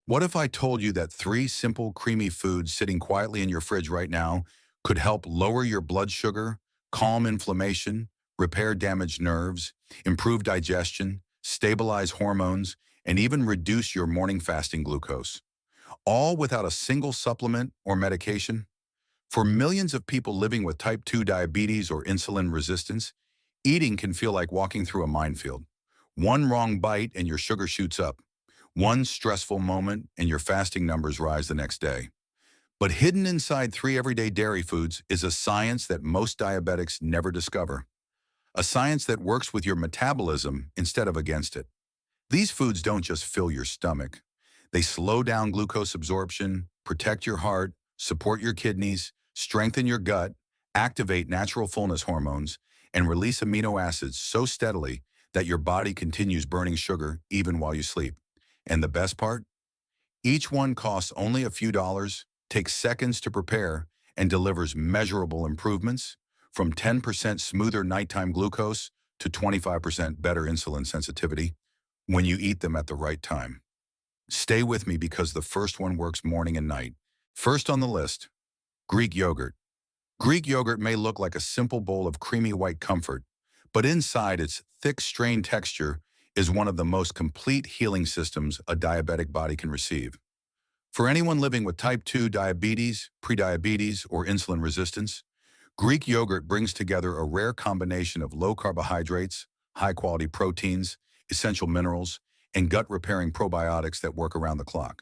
What if I told you that three simple, creamy foods sitting quietly in your fridge right now could help lower your blood sugar, calm inflammation, repair damaged nerves, improve digestion, stabilize hormones, and even reduce your morning fasting glucose, all without a single supplement or medication? For millions of people living with type 2 diabetes or insulin resistance, eating can feel like walking through a minefield. One wrong bite and your sugar shoots up. One stressful moment and your fasting numbers rise the next day. But hidden inside three everyday dairy foods is a science that most diabetics never discover. A science that works with your metabolism instead of against it. These foods don't just fill your stomach. They slow down glucose absorption, protect your heart, support your kidneys, strengthen your gut, activate natural fullness hormones, and release amino acids so steadily that your body continues burning sugar even while you sleep. And the best part? Each one costs only a few dollars, takes seconds to prepare, and delivers measurable improvements from 10% smoother nighttime glucose to 25% better insulin sensitivity when you eat them at the right time. Stay with me because the first one works morning and night. First on the list, Greek yogurt. Greek yogurt may look like a simple bowl of creamy white comfort, but inside its thick, strained texture is one of the most complete healing systems a diabetic body can receive. For anyone living with type 2 diabetes, prediabetes, or insulin resistance, Greek yogurt brings together a rare combination of low carbohydrates, high-quality proteins, essential minerals, and gut-repairing probiotics that work around the clock.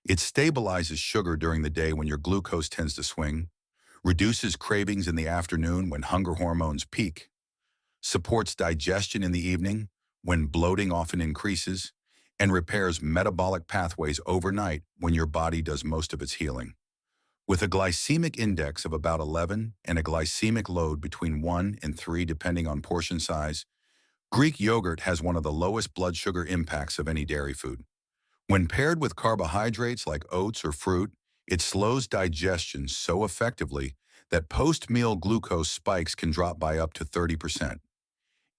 It stabilizes sugar during the day when your glucose tends to swing, reduces cravings in the afternoon when hunger hormones peak, supports digestion in the evening when bloating often increases, and repairs metabolic pathways overnight when your body does most of its healing. With a glycemic index of about 11 and a glycemic load between 1 and 3 depending on portion size, Greek yogurt has one of the lowest blood sugar impacts of any dairy food. When paired with carbohydrates like oats or fruit, it slows digestion so effectively that post-meal glucose spikes can drop by up to 30%.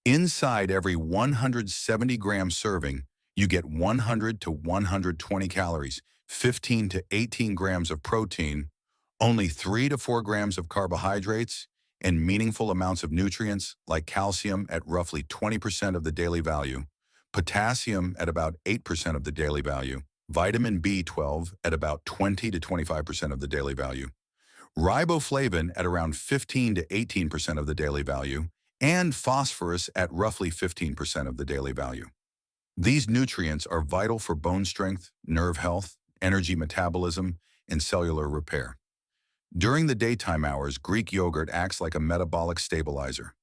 Inside every 170-gram serving, you get 100 to 120 calories, 15 to 18 grams of protein, only 3 to 4 grams of carbohydrates, and meaningful amounts of nutrients like calcium at roughly 20% of the daily value, potassium at about 8% of the daily value, vitamin B12 at about 20 to 25% of the daily value, riboflavin at around 15 to 18% of the daily value, and phosphorus at roughly 15% of the daily value. These nutrients are vital for bone strength, nerve health, energy metabolism, and cellular repair. During the daytime hours, Greek yogurt acts like a metabolic stabilizer.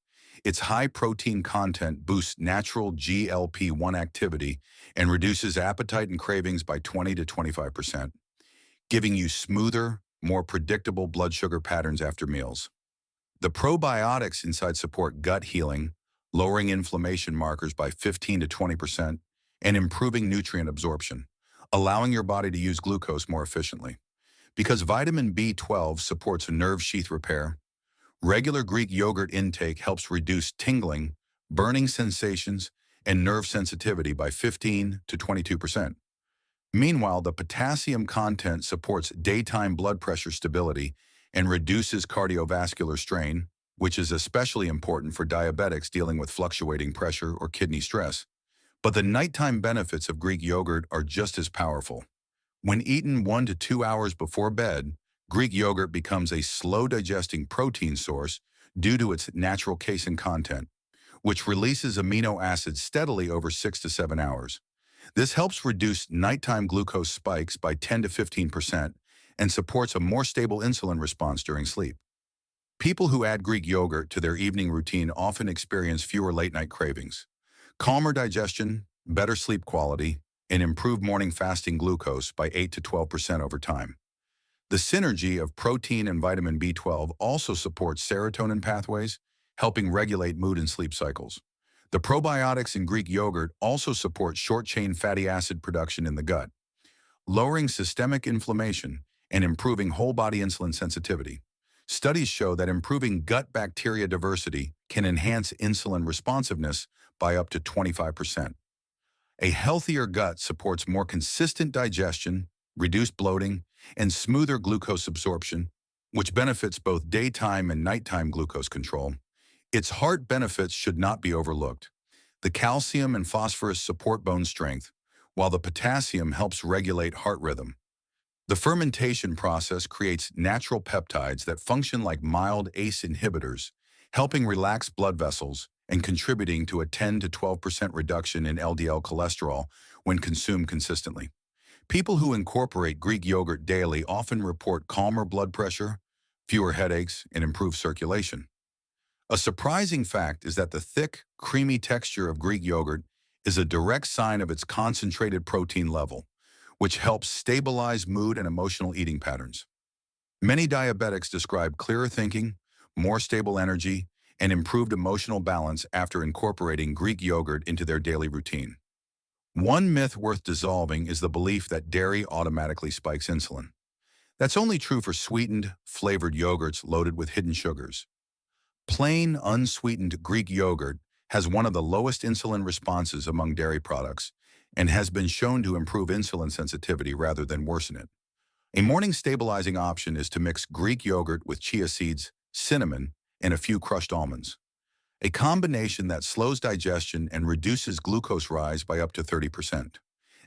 Its high protein content boosts natural GLP-1 activity and reduces appetite and cravings by 20 to 25%, giving you smoother, more predictable blood sugar patterns after meals. The probiotics inside support gut healing, lowering inflammation markers by 15 to 20%, and improving nutrient absorption, allowing your body to use glucose more efficiently. Because vitamin B12 supports nerve sheath repair, regular Greek yogurt intake helps reduce tingling, burning sensations, and nerve sensitivity by 15 to 22%. Meanwhile, the potassium content supports daytime blood pressure stability and reduces cardiovascular strain, which is especially important for diabetics dealing with fluctuating pressure or kidney stress. But the nighttime benefits of Greek yogurt are just as powerful. When eaten 1 to 2 hours before bed, Greek yogurt becomes a slow-digesting protein source due to its natural casein content, which releases amino acids steadily over 6 to 7 hours. This helps reduce nighttime glucose spikes by 10 to 15% and supports a more stable insulin response during sleep. People who add Greek yogurt to their evening routine often experience fewer late-night cravings, calmer digestion, better sleep quality, and improved morning fasting glucose by 8 to 12% over time. The synergy of protein and vitamin B12 also supports serotonin pathways, helping regulate mood and sleep cycles. The probiotics in Greek yogurt also support short-chain fatty acid production in the gut, lowering systemic inflammation and improving whole-body insulin sensitivity. Studies show that improving gut bacteria diversity can enhance insulin responsiveness by up to 25%. A healthier gut supports more consistent digestion, reduced bloating, and smoother glucose absorption, which benefits both daytime and nighttime glucose control. Its heart benefits should not be overlooked. The calcium and phosphorus support bone strength, while the potassium helps regulate heart rhythm. The fermentation process creates natural peptides that function like mild ACE inhibitors, helping relax blood vessels and contributing to a 10 to 12% reduction in LDL cholesterol when consumed consistently. People who incorporate Greek yogurt daily often report calmer blood pressure, fewer headaches, and improved circulation. A surprising fact is that the thick, creamy texture of Greek yogurt is a direct sign of its concentrated protein level, which helps stabilize mood and emotional eating patterns. Many diabetics describe clearer thinking, more stable energy, and improved emotional balance after incorporating Greek yogurt into their daily routine. One myth worth dissolving is the belief that dairy automatically spikes insulin. That's only true for sweetened, flavored yogurts loaded with hidden sugars. Plain, unsweetened Greek yogurt has one of the lowest insulin responses among dairy products and has been shown to improve insulin sensitivity rather than worsen it. A morning stabilizing option is to mix Greek yogurt with chia seeds, cinnamon, and a few crushed almonds, a combination that slows digestion and reduces glucose rise by up to 30%.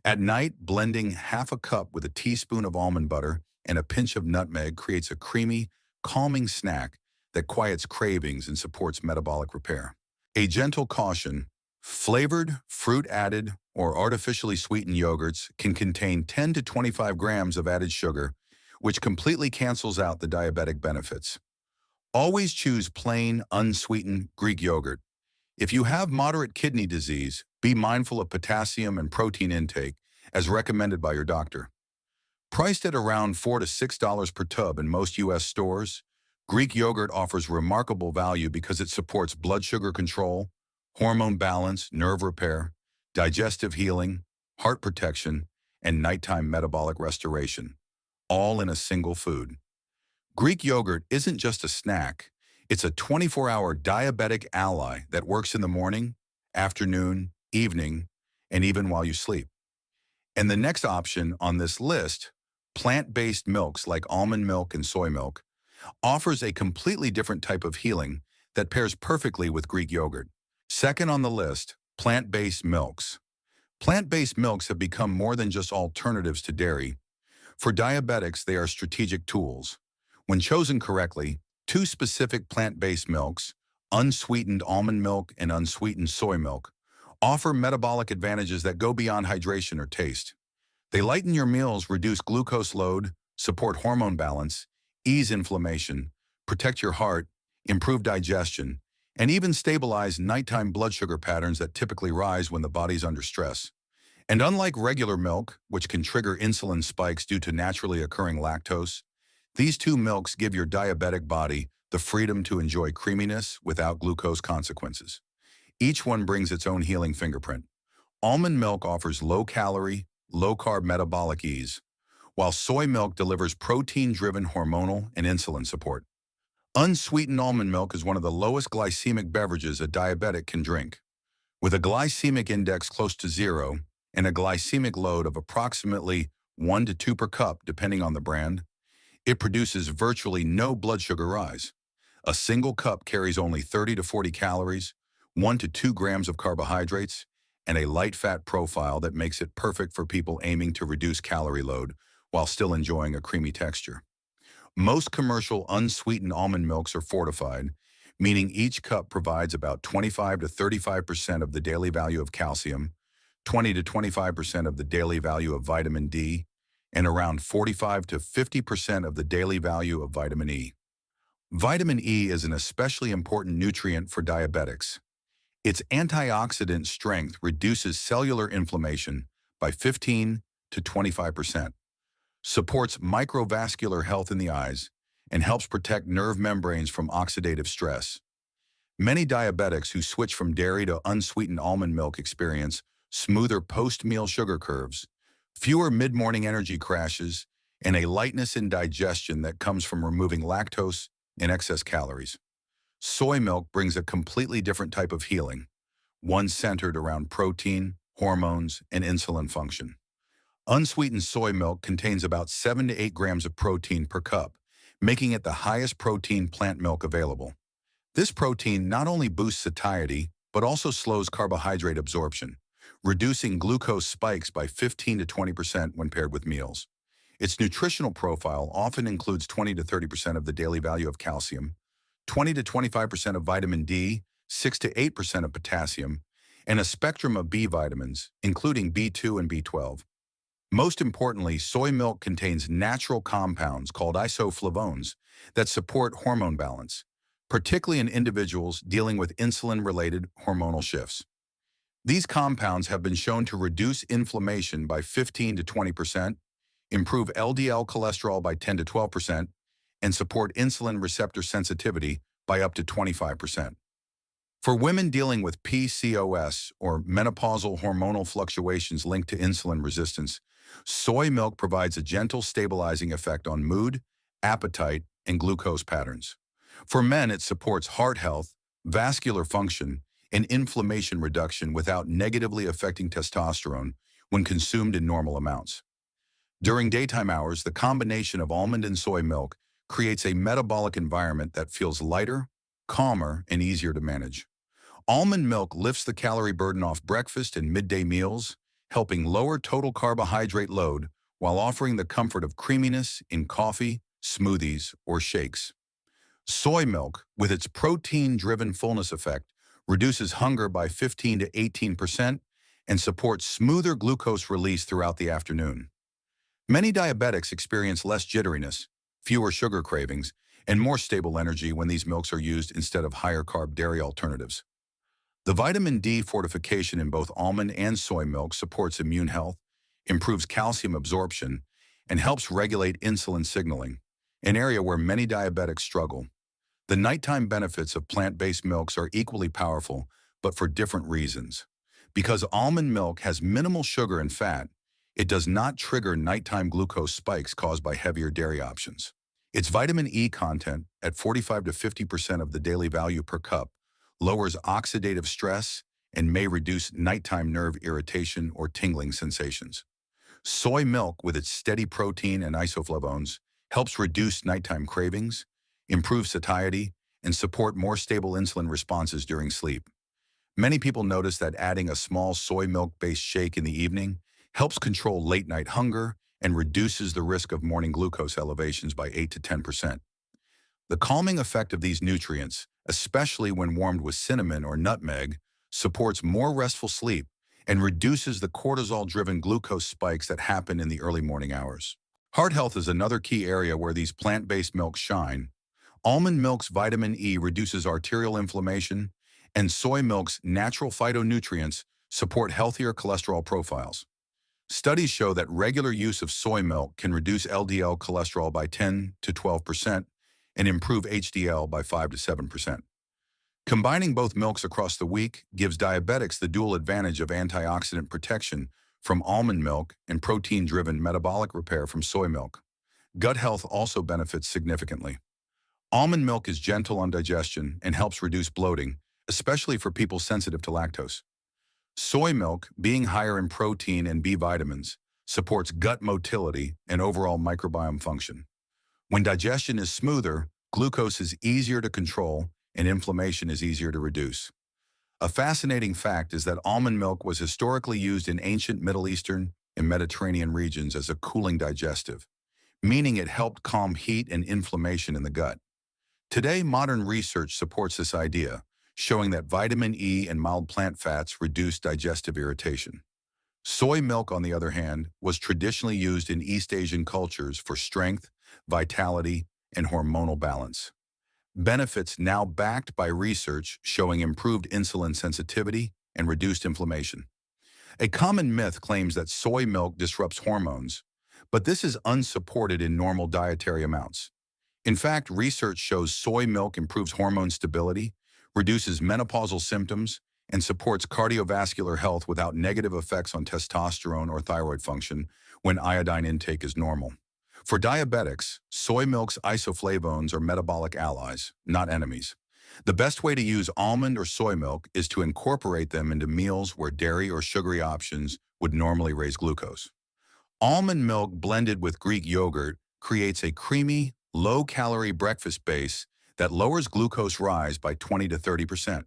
At night, blending half a cup with a teaspoon of almond butter and a pinch of nutmeg creates a creamy, calming snack that quiets cravings and supports metabolic repair. A gentle caution: flavored, fruit-added, or artificially sweetened yogurts can contain 10 to 25 grams of added sugar, which completely cancels out the diabetic benefits. Always choose plain, unsweetened Greek yogurt. If you have moderate kidney disease, be mindful of potassium and protein intake, as recommended by your doctor. Priced at around $4 to $6 per tub in most U.S. stores, Greek yogurt offers remarkable value because it supports blood sugar control, hormone balance, nerve repair, digestive healing, heart protection, and nighttime metabolic restoration, all in a single food. Greek yogurt isn't just a snack, it's a 24-hour diabetic ally that works in the morning, afternoon, evening, and even while you sleep. And the next option on this list, plant-based milks like almond milk and soy milk, offers a completely different type of healing that pairs perfectly with Greek yogurt. Second on the list, plant-based milks. Plant-based milks have become more than just alternatives to dairy. For diabetics, they are strategic tools. When chosen correctly, two specific plant-based milks, unsweetened almond milk and unsweetened soy milk, offer metabolic advantages that go beyond hydration or taste. They lighten your meals, reduce glucose load, support hormone balance, ease inflammation, protect your heart, improve digestion, and even stabilize nighttime blood sugar patterns that typically rise when the body's under stress. And unlike regular milk, which can trigger insulin spikes due to naturally occurring lactose, these two milks give your diabetic body the freedom to enjoy creaminess without glucose consequences. Each one brings its own healing fingerprint. Almond milk offers low-calorie, low-carb metabolic ease, while soy milk delivers protein-driven hormonal and insulin support. Unsweetened almond milk is one of the lowest glycemic beverages a diabetic can drink. With a glycemic index close to 0 and a glycemic load of approximately 1 to 2 per cup, depending on the brand, it produces virtually no blood sugar rise. A single cup carries only 30 to 40 calories, 1 to 2 grams of carbohydrates, and a light fat profile that makes it perfect for people aiming to reduce calorie load while still enjoying a creamy texture. Most commercial unsweetened almond milks are fortified, meaning each cup provides about 25 to 35% of the daily value of calcium, 20 to 25% of the daily value of vitamin D, and around 45 to 50% of the daily value of vitamin E. Vitamin E is an especially important nutrient for diabetics. Its antioxidant strength reduces cellular inflammation by 15 to 25%, supports microvascular health in the eyes, and helps protect nerve membranes from oxidative stress. Many diabetics who switch from dairy to unsweetened almond milk experience smoother post-meal sugar curves, fewer mid-morning energy crashes, and a lightness in digestion that comes from removing lactose and excess calories. Soy milk brings a completely different type of healing, one centered around protein, hormones, and insulin function. Unsweetened soy milk contains about 7 to 8 grams of protein per cup, making it the highest protein plant milk available. This protein not only boosts satiety, but also slows carbohydrate absorption, reducing glucose spikes by 15 to 20% when paired with meals. Its nutritional profile often includes 20 to 30% of the daily value of calcium, 20 to 25% of vitamin D, 6 to 8% of potassium, and a spectrum of B vitamins, including B2 and B12. Most importantly, soy milk contains natural compounds called isoflavones that support hormone balance, particularly in individuals dealing with insulin-related hormonal shifts. These compounds have been shown to reduce inflammation by 15 to 20%, improve LDL cholesterol by 10 to 12%, and support insulin receptor sensitivity by up to 25%. For women dealing with PCOS or menopausal hormonal fluctuations linked to insulin resistance, soy milk provides a gentle stabilizing effect on mood, appetite, and glucose patterns. For men, it supports heart health, vascular function, and inflammation reduction without negatively affecting testosterone when consumed in normal amounts. During daytime hours, the combination of almond and soy milk creates a metabolic environment that feels lighter, calmer, and easier to manage. Almond milk lifts the calorie burden off breakfast and midday meals, helping lower total carbohydrate load while offering the comfort of creaminess in coffee, smoothies, or shakes. Soy milk, with its protein-driven fullness effect, reduces hunger by 15 to 18% and supports smoother glucose release throughout the afternoon. Many diabetics experience less jitteriness, fewer sugar cravings, and more stable energy when these milks are used instead of higher-carb dairy alternatives. The vitamin D fortification in both almond and soy milk supports immune health, improves calcium absorption, and helps regulate insulin signaling, an area where many diabetics struggle. The nighttime benefits of plant-based milks are equally powerful, but for different reasons. Because almond milk has minimal sugar and fat, it does not trigger nighttime glucose spikes caused by heavier dairy options. Its vitamin E content, at 45 to 50% of the daily value per cup, lowers oxidative stress and may reduce nighttime nerve irritation or tingling sensations. Soy milk, with its steady protein and isoflavones, helps reduce nighttime cravings, improve satiety, and support more stable insulin responses during sleep. Many people notice that adding a small soy milk-based shake in the evening helps control late-night hunger and reduces the risk of morning glucose elevations by 8 to 10%. The calming effect of these nutrients, especially when warmed with cinnamon or nutmeg, supports more restful sleep and reduces the cortisol-driven glucose spikes that happen in the early morning hours. Heart health is another key area where these plant-based milks shine. Almond milk's vitamin E reduces arterial inflammation, and soy milk's natural phytonutrients support healthier cholesterol profiles. Studies show that regular use of soy milk can reduce LDL cholesterol by 10 to 12% and improve HDL by 5 to 7%. Combining both milks across the week gives diabetics the dual advantage of antioxidant protection from almond milk and protein-driven metabolic repair from soy milk. Gut health also benefits significantly. Almond milk is gentle on digestion and helps reduce bloating, especially for people sensitive to lactose. Soy milk, being higher in protein and B vitamins, supports gut motility and overall microbiome function. When digestion is smoother, glucose is easier to control and inflammation is easier to reduce. A fascinating fact is that almond milk was historically used in ancient Middle Eastern and Mediterranean regions as a cooling digestive, meaning it helped calm heat and inflammation in the gut. Today, modern research supports this idea, showing that vitamin E and mild plant fats reduce digestive irritation. Soy milk, on the other hand, was traditionally used in East Asian cultures for strength, vitality, and hormonal balance. Benefits now backed by research showing improved insulin sensitivity and reduced inflammation. A common myth claims that soy milk disrupts hormones, but this is unsupported in normal dietary amounts. In fact, research shows soy milk improves hormone stability, reduces menopausal symptoms, and supports cardiovascular health without negative effects on testosterone or thyroid function when iodine intake is normal. For diabetics, soy milk's isoflavones are metabolic allies, not enemies. The best way to use almond or soy milk is to incorporate them into meals where dairy or sugary options would normally raise glucose. Almond milk blended with Greek yogurt creates a creamy, low-calorie breakfast base that lowers glucose rise by 20 to 30%.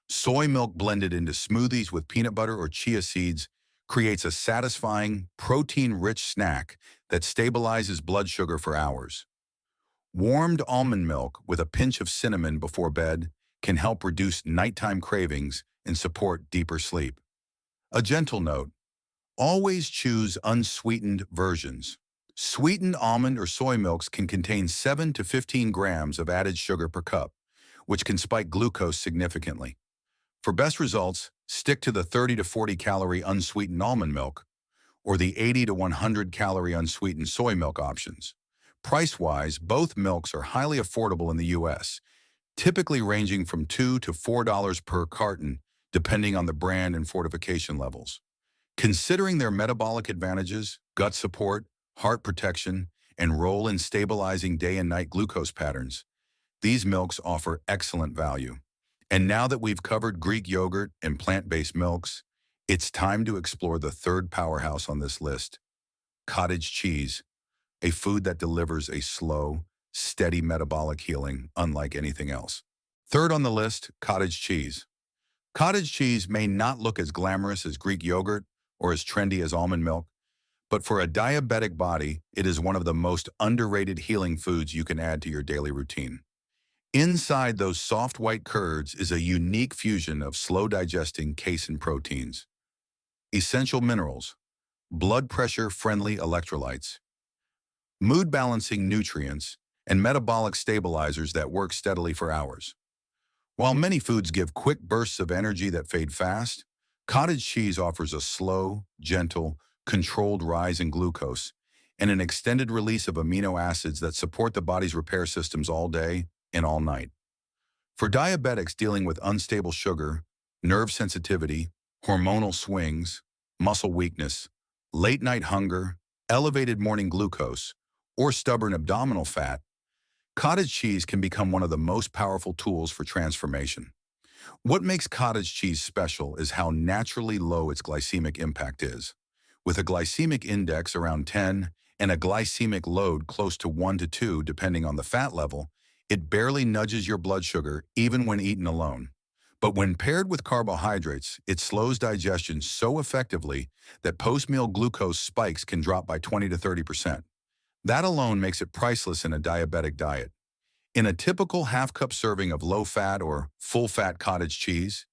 Soy milk blended into smoothies with peanut butter or chia seeds creates a satisfying, protein-rich snack that stabilizes blood sugar for hours. Warmed almond milk with a pinch of cinnamon before bed can help reduce nighttime cravings and support deeper sleep. A gentle note: always choose unsweetened versions. Sweetened almond or soy milks can contain 7 to 15 grams of added sugar per cup, which can spike glucose significantly. For best results, stick to the 30 to 40 calorie unsweetened almond milk or the 80 to 100 calorie unsweetened soy milk options. Price-wise, both milks are highly affordable in the US, typically ranging from $2 to $4 per carton, depending on the brand and fortification levels. Considering their metabolic advantages, gut support, heart protection, and role in stabilizing day and night glucose patterns, these milks offer excellent value. And now that we've covered Greek yogurt and plant-based milks, it's time to explore the third powerhouse on this list: cottage cheese, a food that delivers a slow, steady metabolic healing unlike anything else. Third on the list, cottage cheese. Cottage cheese may not look as glamorous as Greek yogurt or as trendy as almond milk, but for a diabetic body, it is one of the most underrated healing foods you can add to your daily routine. Inside those soft white curds is a unique fusion of slow-digesting casein proteins, essential minerals, blood pressure-friendly electrolytes, mood-balancing nutrients, and metabolic stabilizers that work steadily for hours. While many foods give quick bursts of energy that fade fast, cottage cheese offers a slow, gentle, controlled rise in glucose and an extended release of amino acids that support the body's repair systems all day and all night. For diabetics dealing with unstable sugar, nerve sensitivity, hormonal swings, muscle weakness, late-night hunger, elevated morning glucose, or stubborn abdominal fat, cottage cheese can become one of the most powerful tools for transformation. What makes cottage cheese special is how naturally low its glycemic impact is. With a glycemic index around 10 and a glycemic load close to 1 to 2 depending on the fat level, it barely nudges your blood sugar even when eaten alone. But when paired with carbohydrates, it slows digestion so effectively that post-meal glucose spikes can drop by 20 to 30%. That alone makes it priceless in a diabetic diet. In a typical half-cup serving of low-fat or full-fat cottage cheese,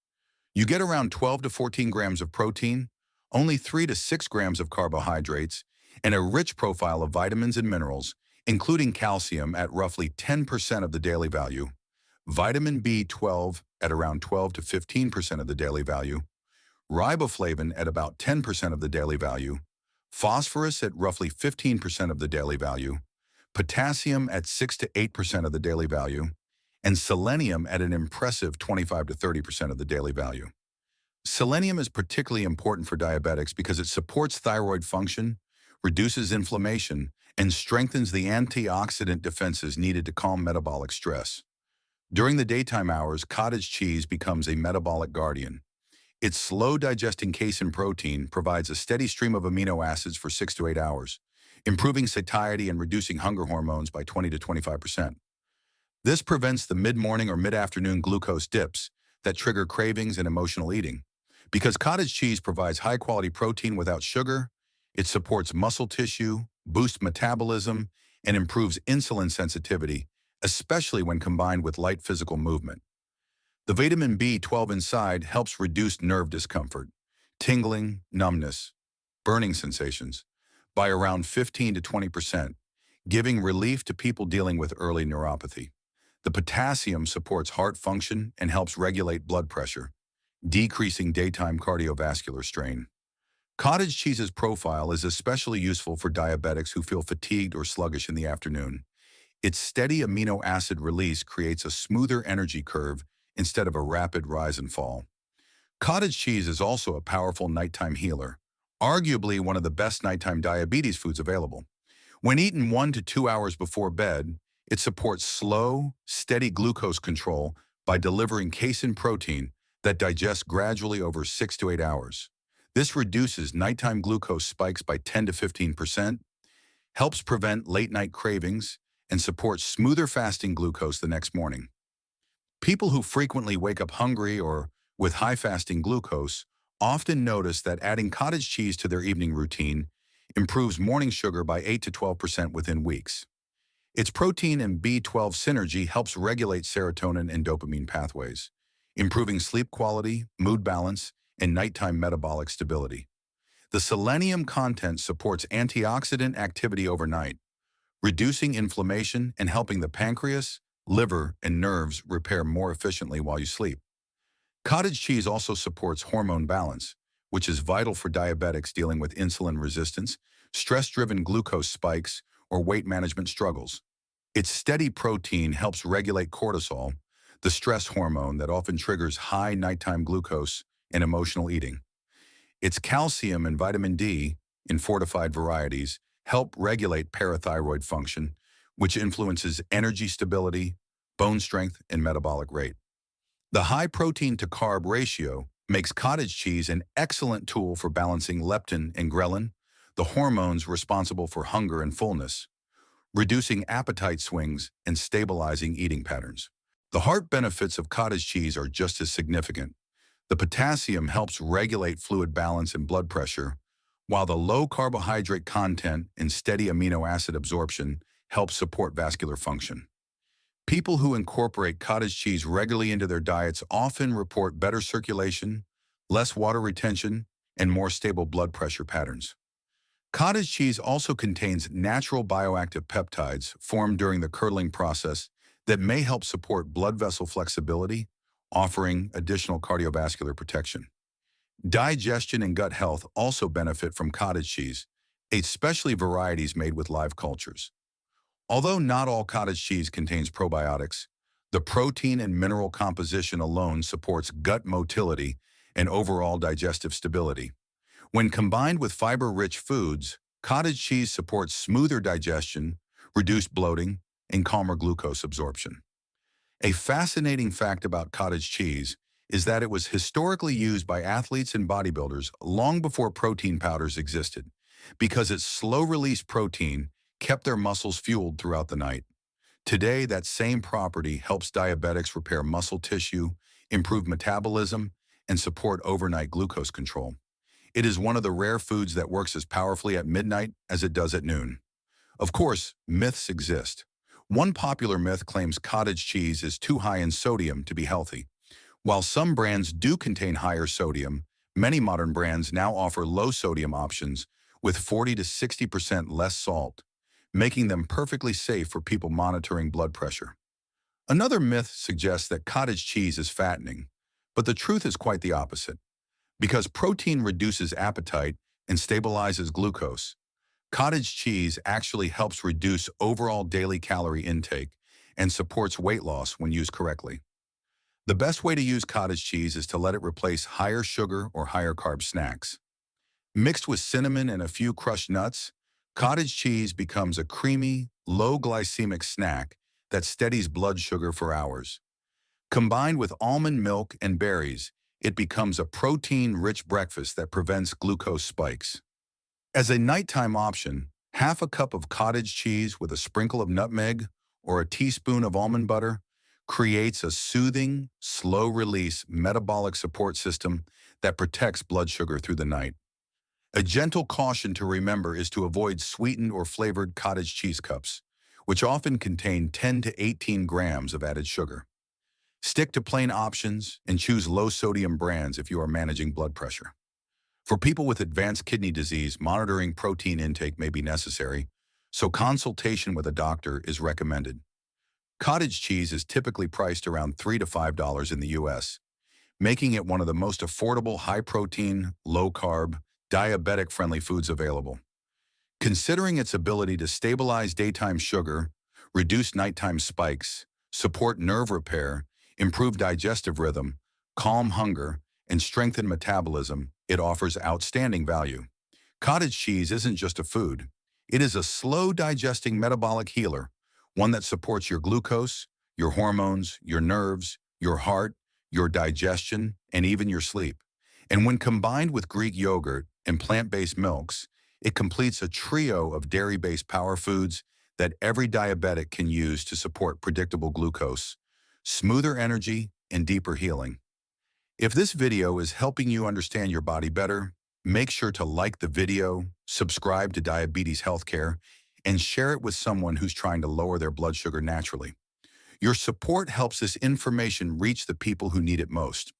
you get around 12 to 14 grams of protein, only 3 to 6 grams of carbohydrates, and a rich profile of vitamins and minerals, including calcium at roughly 10% of the daily value, vitamin B12 at around 12 to 15% of the daily value, riboflavin at about 10% of the daily value, phosphorus at roughly 15% of the daily value, potassium at 6 to 8% of the daily value, and selenium at an impressive 25 to 30% of the daily value. Selenium is particularly important for diabetics because it supports thyroid function, reduces inflammation, and strengthens the antioxidant defenses needed to calm metabolic stress. During the daytime hours, cottage cheese becomes a metabolic guardian. Its slow-digesting casein protein provides a steady stream of amino acids for 6 to 8 hours, improving satiety and reducing hunger hormones by 20 to 25%. This prevents the mid-morning or mid-afternoon glucose dips that trigger cravings and emotional eating. Because cottage cheese provides high-quality protein without sugar, it supports muscle tissue, boosts metabolism, and improves insulin sensitivity, especially when combined with light physical movement. The vitamin B12 inside helps reduce nerve discomfort, tingling, numbness, burning sensations by around 15 to 20%, giving relief to people dealing with early neuropathy. The potassium supports heart function and helps regulate blood pressure, decreasing daytime cardiovascular strain. Cottage cheese's profile is especially useful for diabetics who feel fatigued or sluggish in the afternoon. Its steady amino acid release creates a smoother energy curve instead of a rapid rise and fall. Cottage cheese is also a powerful nighttime healer, arguably one of the best nighttime diabetes foods available. When eaten 1 to 2 hours before bed, it supports slow, steady glucose control by delivering casein protein that digests gradually over 6 to 8 hours. This reduces nighttime glucose spikes by 10 to 15%, helps prevent late-night cravings, and supports smoother fasting glucose the next morning. People who frequently wake up hungry or with high fasting glucose often notice that adding cottage cheese to their evening routine improves morning sugar by 8 to 12% within weeks. Its protein and B12 synergy helps regulate serotonin and dopamine pathways, improving sleep quality, mood balance, and nighttime metabolic stability. The selenium content supports antioxidant activity overnight, reducing inflammation and helping the pancreas, liver, and nerves repair more efficiently while you sleep. Cottage cheese also supports hormone balance, which is vital for diabetics dealing with insulin resistance, stress-driven glucose spikes, or weight management struggles. Its steady protein helps regulate cortisol, the stress hormone that often triggers high nighttime glucose and emotional eating. Its calcium and vitamin D, in fortified varieties, help regulate parathyroid function, which influences energy stability, bone strength, and metabolic rate. The high protein to carb ratio makes cottage cheese an excellent tool for balancing leptin and ghrelin, the hormones responsible for hunger and fullness, reducing appetite swings and stabilizing eating patterns. The heart benefits of cottage cheese are just as significant. The potassium helps regulate fluid balance and blood pressure, while the low carbohydrate content and steady amino acid absorption helps support vascular function. People who incorporate cottage cheese regularly into their diets often report better circulation, less water retention, and more stable blood pressure patterns. Cottage cheese also contains natural bioactive peptides formed during the curdling process that may help support blood vessel flexibility, offering additional cardiovascular protection. Digestion and gut health also benefit from cottage cheese, especially varieties made with live cultures. Although not all cottage cheese contains probiotics, the protein and mineral composition alone supports gut motility and overall digestive stability. When combined with fiber-rich foods, cottage cheese supports smoother digestion, reduced bloating, and calmer glucose absorption. A fascinating fact about cottage cheese is that it was historically used by athletes and bodybuilders long before protein powders existed, because its slow-release protein kept their muscles fueled throughout the night. Today, that same property helps diabetics repair muscle tissue, improve metabolism, and support overnight glucose control. It is one of the rare foods that works as powerfully at midnight as it does at noon. Of course, myths exist. One popular myth claims cottage cheese is too high in sodium to be healthy. While some brands do contain higher sodium, many modern brands now offer low-sodium options with 40 to 60% less salt, making them perfectly safe for people monitoring blood pressure. Another myth suggests that cottage cheese is fattening, but the truth is quite the opposite. Because protein reduces appetite and stabilizes glucose, cottage cheese actually helps reduce overall daily calorie intake and supports weight loss when used correctly. The best way to use cottage cheese is to let it replace higher sugar or higher carb snacks. Mixed with cinnamon and a few crushed nuts, cottage cheese becomes a creamy, low-glycemic snack that steadies blood sugar for hours. Combined with almond milk and berries, it becomes a protein-rich breakfast that prevents glucose spikes. As a nighttime option, half a cup of cottage cheese with a sprinkle of nutmeg or a teaspoon of almond butter creates a soothing, slow-release metabolic support system that protects blood sugar through the night. A gentle caution to remember is to avoid sweetened or flavored cottage cheese cups, which often contain 10 to 18 grams of added sugar. Stick to plain options and choose low-sodium brands if you are managing blood pressure. For people with advanced kidney disease, monitoring protein intake may be necessary, so consultation with a doctor is recommended. Cottage cheese is typically priced around $3 to $5 in the U.S., making it one of the most affordable high-protein, low-carb, diabetic-friendly foods available. Considering its ability to stabilize daytime sugar, reduce nighttime spikes, support nerve repair, improve digestive rhythm, calm hunger, and strengthen metabolism, it offers outstanding value. Cottage cheese isn't just a food. It is a slow-digesting metabolic healer, one that supports your glucose, your hormones, your nerves, your heart, your digestion, and even your sleep. And when combined with Greek yogurt and plant-based milks, it completes a trio of dairy-based power foods that every diabetic can use to support predictable glucose, smoother energy, and deeper healing. If this video is helping you understand your body better, make sure to like the video, subscribe to Diabetes Healthcare, and share it with someone who's trying to lower their blood sugar naturally. Your support helps this information reach the people who need it most.